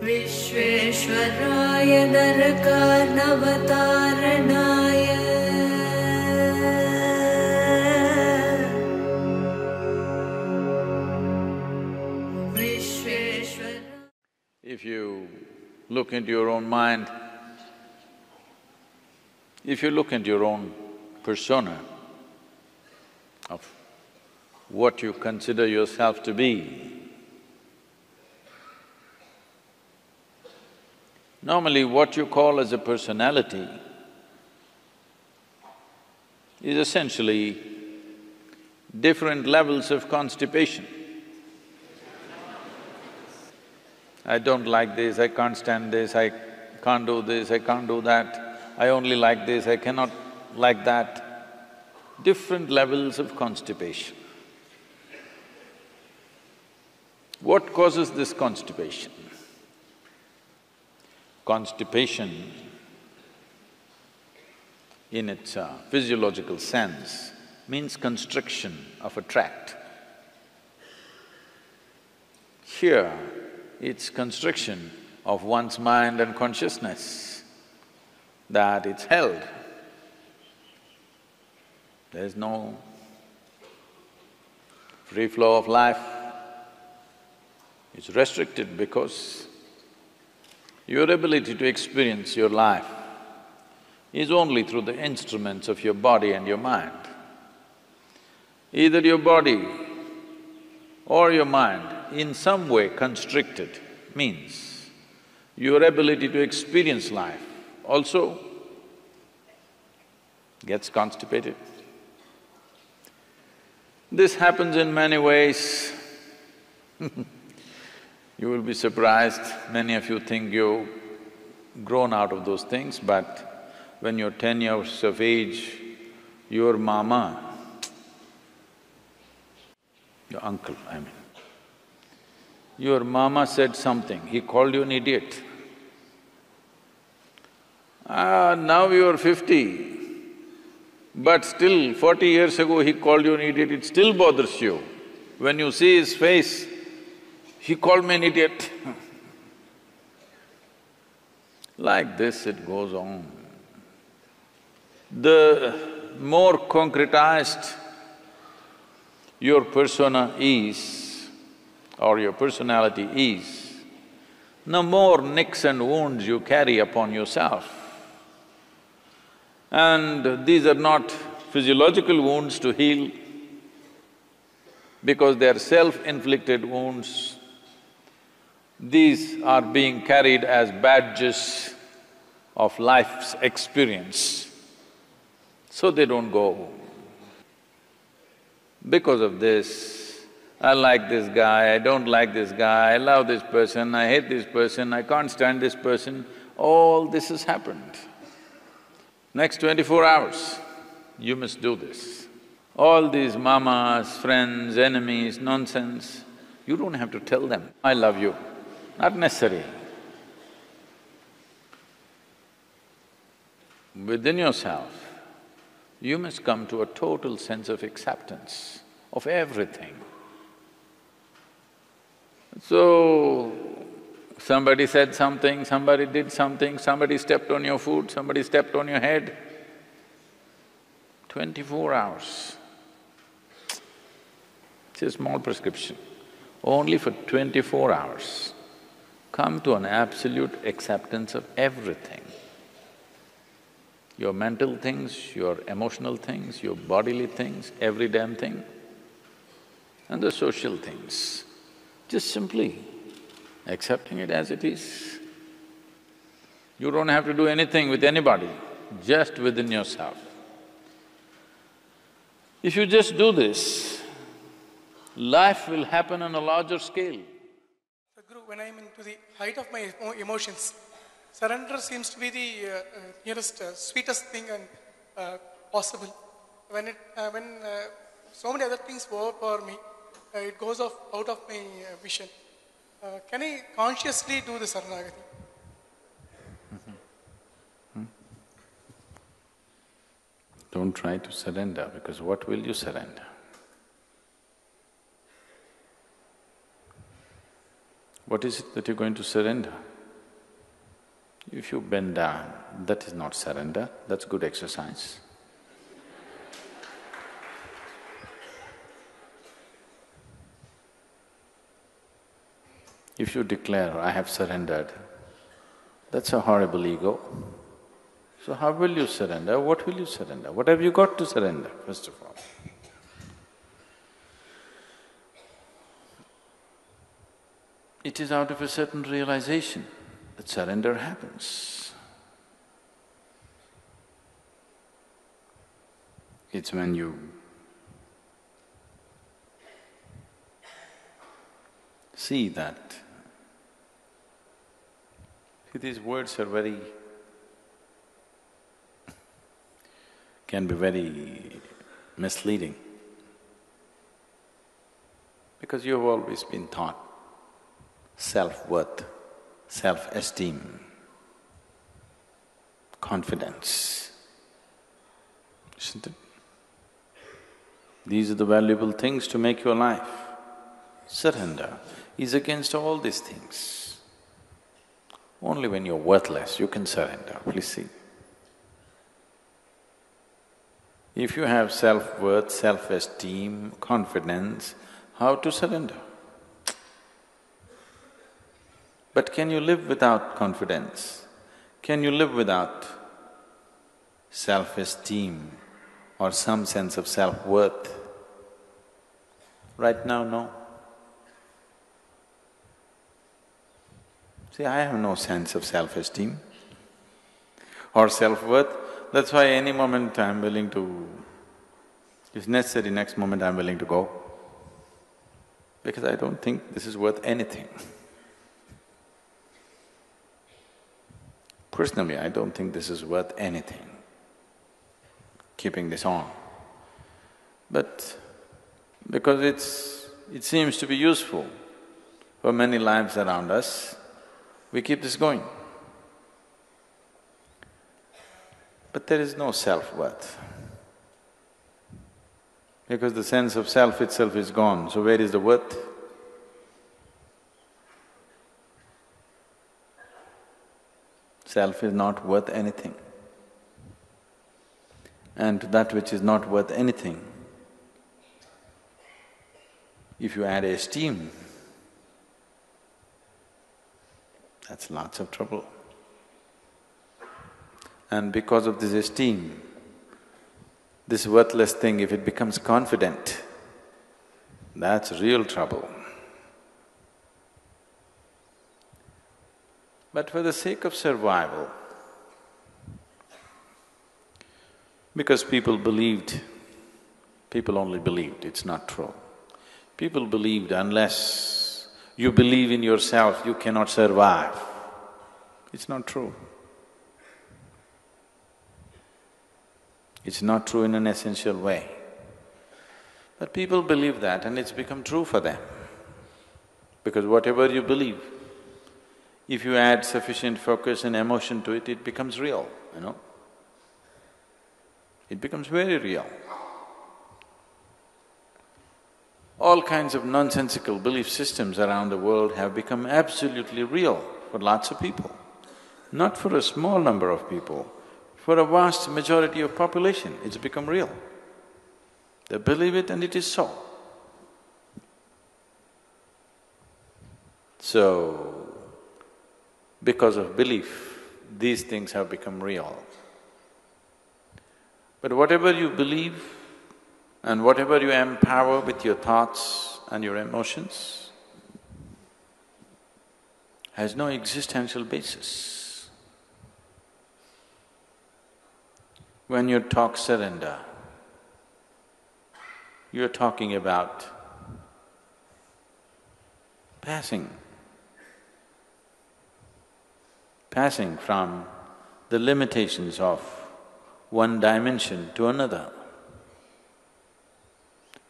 Visvesvaraya नरकार्णवतारणाय Vishweshwar. If you look into your own mind, if you look into your own persona of what you consider yourself to be, normally what you call as a personality is essentially different levels of constipation. I don't like this, I can't stand this, I can't do this, I can't do that, I only like this, I cannot like that. Different levels of constipation. What causes this constipation? Constipation, in its physiological sense, means constriction of a tract. Here, it's constriction of one's mind and consciousness, that it's held. There's no free flow of life. It's restricted because your ability to experience your life is only through the instruments of your body and your mind. Either your body or your mind in some way constricted means your ability to experience life also gets constipated. This happens in many ways. You will be surprised, many of you think you've grown out of those things, but when you're 10 years of age, your mama, your uncle, I mean, your mama said something, he called you an idiot. Now you're 50, but still 40 years ago he called you an idiot, it still bothers you. When you see his face, he called me an idiot. Like this it goes on. The more concretized your persona is, or your personality is, the more nicks and wounds you carry upon yourself. And these are not physiological wounds to heal, because they are self-inflicted wounds. These are being carried as badges of life's experience, so they don't go. Because of this, I like this guy, I don't like this guy, I love this person, I hate this person, I can't stand this person, all this has happened. Next 24 hours, you must do this. All these mamas, friends, enemies, nonsense, you don't have to tell them, I love you. Not necessary. Within yourself, you must come to a total sense of acceptance of everything. So, somebody said something, somebody did something, somebody stepped on your foot, somebody stepped on your head. 24 hours. It's a small prescription. Only for 24 hours. Come to an absolute acceptance of everything. Your mental things, your emotional things, your bodily things, every damn thing, and the social things. Just simply accepting it as it is. You don't have to do anything with anybody, just within yourself. If you just do this, life will happen on a larger scale. Guru, when I'm into the height of my emotions, surrender seems to be the nearest, sweetest thing and possible. When so many other things overpower me, it goes out of my vision. Can I consciously do the Saranagati? Don't try to surrender, because what will you surrender? What is it that you're going to surrender? If you bend down, that is not surrender, that's good exercise. If you declare, I have surrendered, that's a horrible ego. So how will you surrender? What will you surrender? What have you got to surrender, first of all? It is out of a certain realization that surrender happens. It's when you see that… See, these words are can be very misleading, because you've always been taught self-worth, self-esteem, confidence, isn't it? These are the valuable things to make your life. Surrender is against all these things. Only when you're worthless, you can surrender, please see. If you have self-worth, self-esteem, confidence, how to surrender? But can you live without confidence? Can you live without self-esteem or some sense of self-worth? Right now, no. See, I have no sense of self-esteem or self-worth. That's why any moment I'm willing to… if necessary, next moment I'm willing to go, because I don't think this is worth anything. Personally, I don't think this is worth anything, keeping this on. But because it seems to be useful for many lives around us, we keep this going. But there is no self-worth, because the sense of self itself is gone, so where is the worth? Self is not worth anything. And to that which is not worth anything, if you add esteem, that's lots of trouble. And because of this esteem, this worthless thing, if it becomes confident, that's real trouble. But for the sake of survival, because people believed, people only believed, it's not true. People believed unless you believe in yourself, you cannot survive. It's not true. It's not true in an essential way. But people believe that and it's become true for them. Because whatever you believe, if you add sufficient focus and emotion to it, it becomes real, you know. It becomes very real. All kinds of nonsensical belief systems around the world have become absolutely real for lots of people. Not for a small number of people, for a vast majority of population, it's become real. They believe it and it is so. So, because of belief, these things have become real. But whatever you believe and whatever you empower with your thoughts and your emotions has no existential basis. When you talk surrender, you're talking about passing from the limitations of one dimension to another.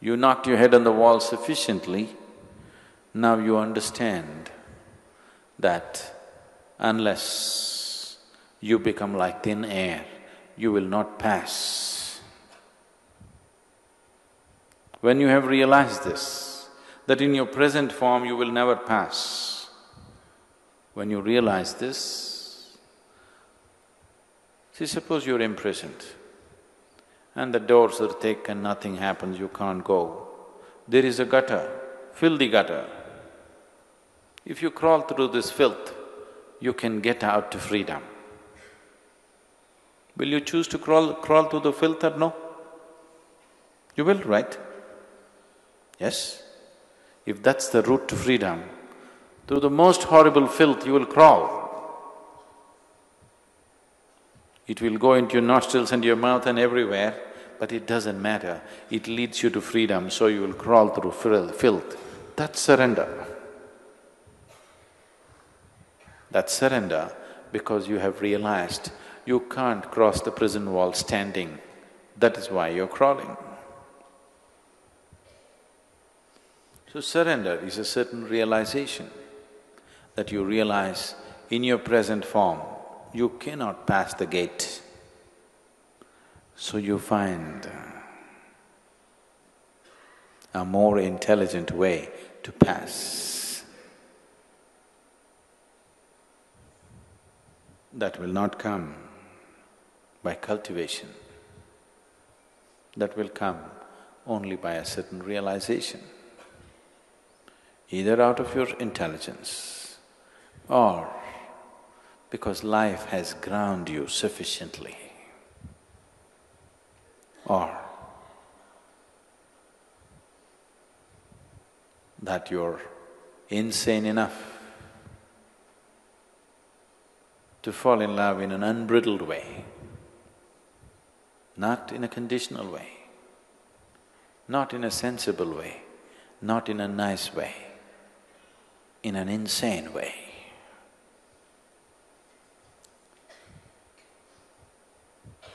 You knocked your head on the wall sufficiently, now you understand that unless you become like thin air, you will not pass. When you have realized this, that in your present form you will never pass, when you realize this, See, suppose you're imprisoned and the doors are thick and nothing happens, you can't go. There is a gutter, filthy gutter. If you crawl through this filth, you can get out to freedom. Will you choose to crawl through the filth or no? You will, right? Yes? If that's the route to freedom, through the most horrible filth you will crawl. It will go into your nostrils and your mouth and everywhere, but it doesn't matter. It leads you to freedom, so you will crawl through filth. That's surrender. That's surrender because you have realized you can't cross the prison wall standing. That is why you're crawling. So surrender is a certain realization that you realize in your present form, you cannot pass the gate. So you find a more intelligent way to pass. That will not come by cultivation. That will come only by a certain realization, either out of your intelligence or because life has ground you sufficiently, or that you're insane enough to fall in love in an unbridled way, not in a conditional way, not in a sensible way, not in a nice way, in an insane way.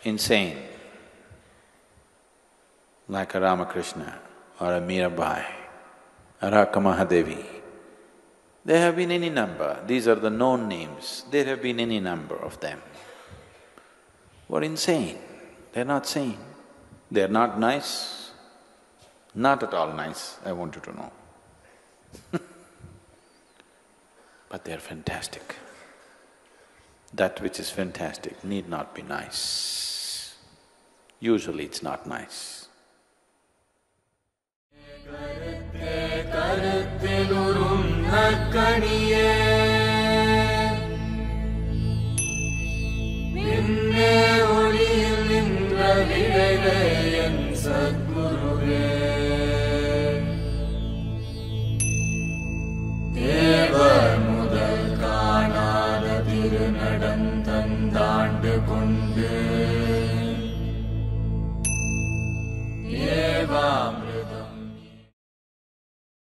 Insane, like a Ramakrishna or a Mirabai or a Mahadevi. There have been any number, these are the known names, there have been any number of them who are insane. They're not sane, they're not nice, not at all nice, I want you to know. But they're fantastic. That which is fantastic need not be nice. Usually it's not nice. Eva